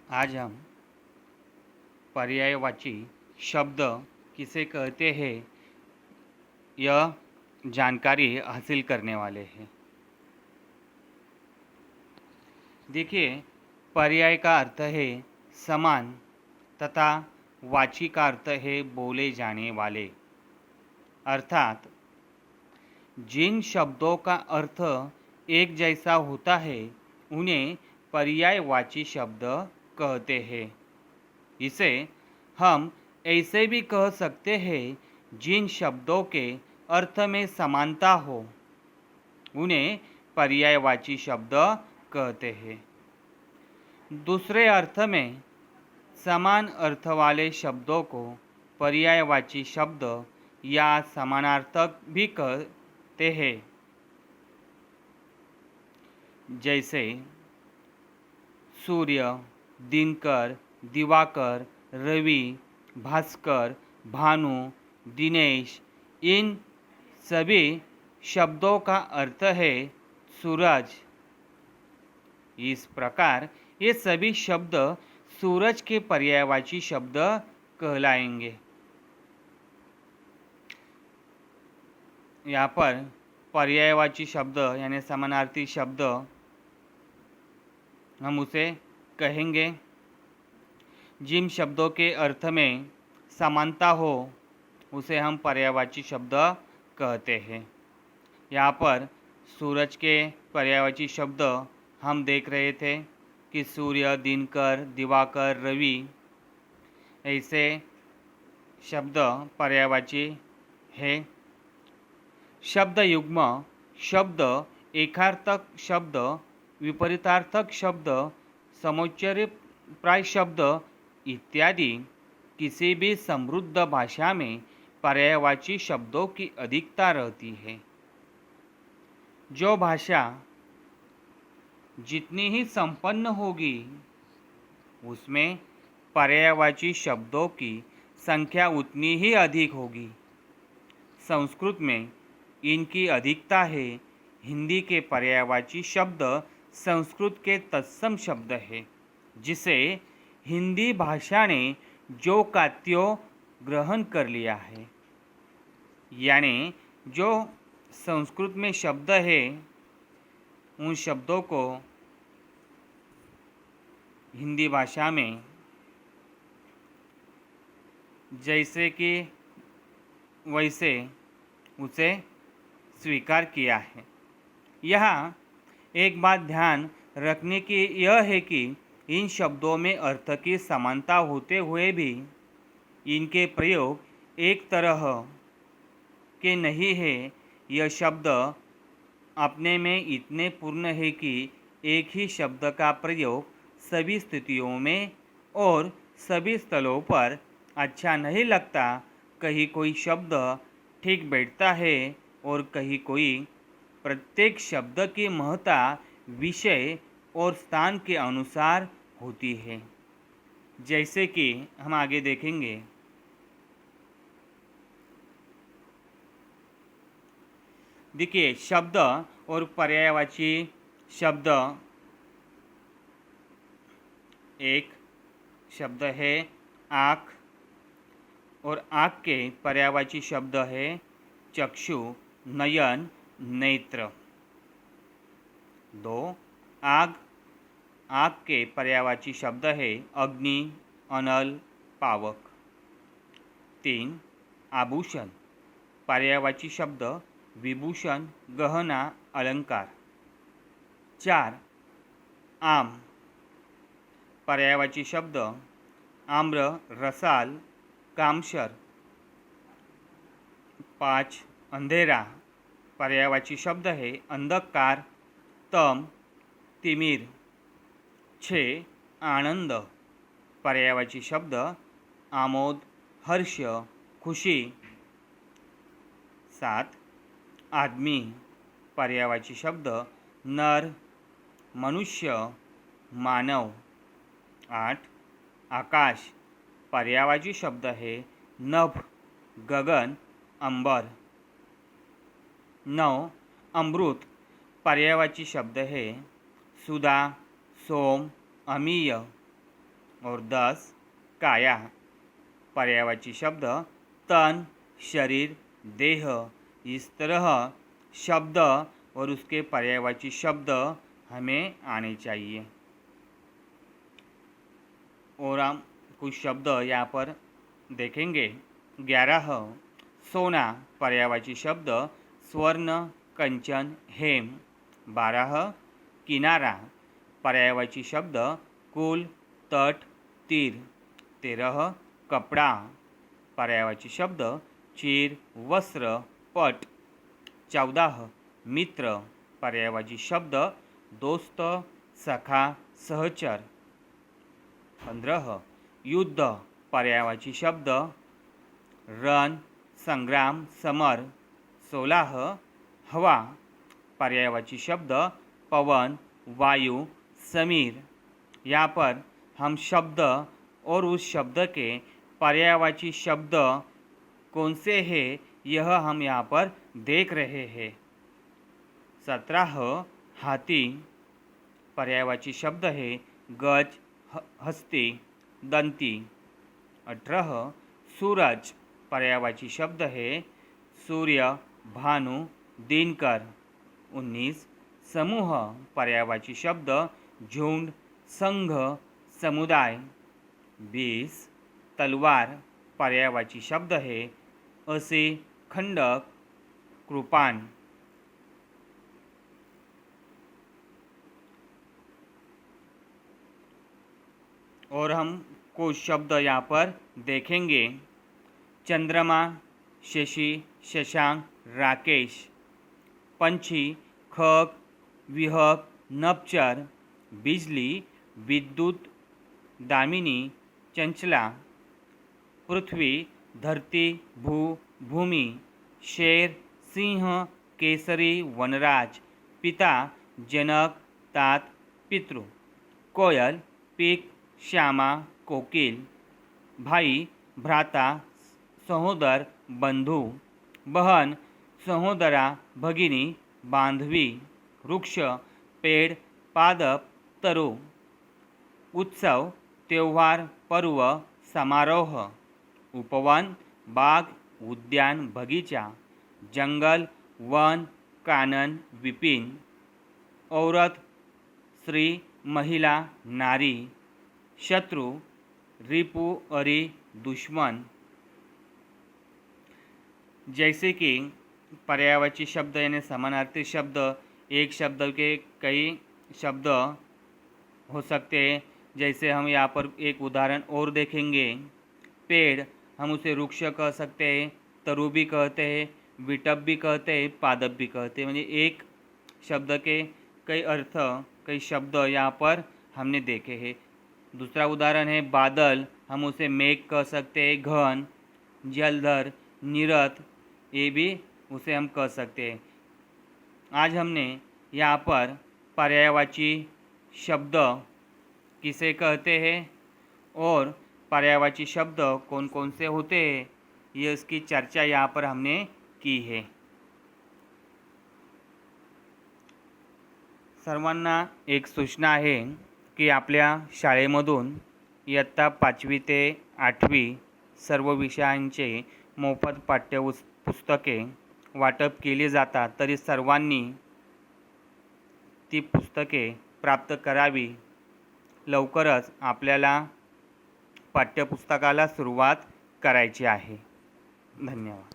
आज हम पर्यायवाची शब्द किसे कहते हैं यह जानकारी हासिल करने वाले हैं। देखिए, पर्याय का अर्थ है समान तथा वाची का अर्थ है बोले जाने वाले। अर्थात जिन शब्दों का अर्थ एक जैसा होता है उन्हें पर्यायवाची शब्द कहते हैं। इसे हम ऐसे भी कह सकते हैं जिन शब्दों के अर्थ में समानता हो उन्हें पर्यायवाची शब्द कहते हैं। दूसरे अर्थ में समान अर्थ वाले शब्दों को पर्यायवाची शब्द या समानार्थक भी कहते हैं। जैसे सूर्य, दिनकर, दिवाकर, रवि, भास्कर, भानु, दिनेश, इन सभी शब्दों का अर्थ है सूरज। इस प्रकार ये सभी शब्द सूरज के पर्यायवाची शब्द कहलाएंगे। यहाँ पर पर्यायवाची शब्द यानी समानार्थी शब्द हम उसे कहेंगे जिन शब्दों के अर्थ में समानता हो उसे हम पर्यायवाची शब्द कहते हैं। यहाँ पर सूरज के पर्यायवाची शब्द हम देख रहे थे कि सूर्य, दिनकर, दिवाकर, रवि ऐसे शब्द पर्यायवाची है। शब्द युग्म शब्द, एकार्थक शब्द, विपरीतार्थक शब्द, समोच्चयप्राय शब्द इत्यादि किसी भी समृद्ध भाषा में पर्यायवाची शब्दों की अधिकता रहती है। जो भाषा जितनी ही संपन्न होगी उसमें पर्यायवाची शब्दों की संख्या उतनी ही अधिक होगी। संस्कृत में इनकी अधिकता है। हिंदी के पर्यायवाची शब्द संस्कृत के तत्सम शब्द है जिसे हिंदी भाषा ने जो कात्यो ग्रहण कर लिया है। यानी जो संस्कृत में शब्द है उन शब्दों को हिंदी भाषा में जैसे कि वैसे उसे स्वीकार किया है। यहाँ एक बात ध्यान रखने की यह है कि इन शब्दों में अर्थ की समानता होते हुए भी इनके प्रयोग एक तरह के नहीं है। यह शब्द अपने में इतने पूर्ण है कि एक ही शब्द का प्रयोग सभी स्थितियों में और सभी स्थलों पर अच्छा नहीं लगता। कहीं कोई शब्द ठीक बैठता है और कहीं कोई। प्रत्येक शब्द की महत्ता विषय और स्थान के अनुसार होती है। जैसे कि हम आगे देखेंगे। देखिए, शब्द और पर्यायवाची शब्द। एक शब्द है आँख और आँख के पर्यायवाची शब्द है चक्षु, नयन, नेत्र। दो, आग, आग के पर्यायवाची शब्द है अग्नि, अनल, पावक। तीन, आभूषण, पर्यायवाची शब्द विभूषण, गहना, अलंकार। चार, आम, पर्यायवाची शब्द आम्र, रसाल, कामशर। पाँच, अंधेरा, पर्यायवाची शब्द है अंधकार, तम, तिमिर। छः, आनंद, पर्यायवाची शब्द आमोद, हर्ष, खुशी। सात, आदमी, पर्यायवाची शब्द नर, मनुष्य, मानव। आठ, आकाश, पर्यायवाची शब्द है नभ, गगन, अंबर। नौ, अमृत, पर्यायवाची शब्द है सुधा, सोम, अमीय। और 10 काया। पर्यायवाची शब्द तन, शरीर, देह, इस तरह शब्द और उसके पर्यायवाची शब्द हमें आने चाहिए। और हम कुछ शब्द यहाँ पर देखेंगे। 11 सोना, पर्यायवाची शब्द स्वर्ण, कंचन, हेम। 12 किनारा, पर्यायवाची शब्द कुल, तट, तीर। 13 कपड़ा, पर्यायवाची शब्द चीर, वस्त्र, पट। 14 मित्र, पर्यायवाची शब्द दोस्त, सखा, सहचर। 15 युद्ध, पर्यायवाची शब्द रण, संग्राम, समर। 16 हवा, पर्यायवाची शब्द पवन, वायु, समीर। यहाँ पर हम शब्द और उस शब्द के पर्यायवाची शब्द कौन से हैं यह हम यहाँ पर देख रहे हैं। 17 हाथी, पर्यायवाची शब्द है गज, हस्ती, दंती। 18 सूरज, पर्यायवाची शब्द है सूर्य, भानु, दिनकर। 19 समूह, पर्यायवाची शब्द झुंड, संघ, समुदाय। 20 तलवार, पर्यायवाची शब्द है असे, खंडक, कृपाण। और हम कुछ शब्द यहाँ पर देखेंगे। चंद्रमा, शशि, शशांक, राकेश। पंछी, खग, विहग, नभचर, बिजली, विद्युत, दामिनी, चंचला। पृथ्वी, धरती, भू, भूमि। शेर, सिंह, केसरी, वनराज। पिता, जनक, तात, पितृ। कोयल, पीक, श्यामा, कोकिल। भाई, भ्राता, सहोदर, बंधू। बहन, सहोदरा, भगिनी, बांधवी। वृक्ष, पेड़, पादप, तरु। उत्सव, त्योहार, पर्व, समारोह। उपवन, बाग, उद्यान, बगीचा। जंगल, वन, कानन, विपिन। औरत, स्त्री, महिला, नारी। शत्रु, रिपु, अरि, दुश्मन। जैसे कि पर्यायवाची शब्द यानी समानार्थी शब्द, एक शब्द के कई शब्द हो सकते हैं। जैसे हम यहाँ पर एक उदाहरण और देखेंगे। पेड़, हम उसे वृक्ष कह सकते हैं, तरु भी कहते हैं, विटप भी कहते हैं, पादप भी कहते हैं। म्हणजे एक शब्द के कई अर्थ, कई शब्द यहाँ पर हमने देखे हैं। दूसरा उदाहरण है बादल, हम उसे मेघ कह सकते हैं, घन, जलधर, निरत, ये भी उसे हम कह सकते हैं। आज हमने यहाँ पर पर्यायवाची शब्द किसे कहते हैं और पर्यायवाची शब्द कौन कौन से होते हैं ये इसकी चर्चा यहाँ पर हमने की है। सर्वांना एक सूचना आहे की आपल्या शाळेमधून इयत्ता 5वी ते 8वी सर्व विषयांचे मोफत पाठ्यपुस्तके वाटप केली जातात, तरी सर्वांनी ती पुस्तके प्राप्त करावी। लवकरच आपल्याला पाठ्यपुस्तकाला सुरुवात करायची आहे। धन्यवाद।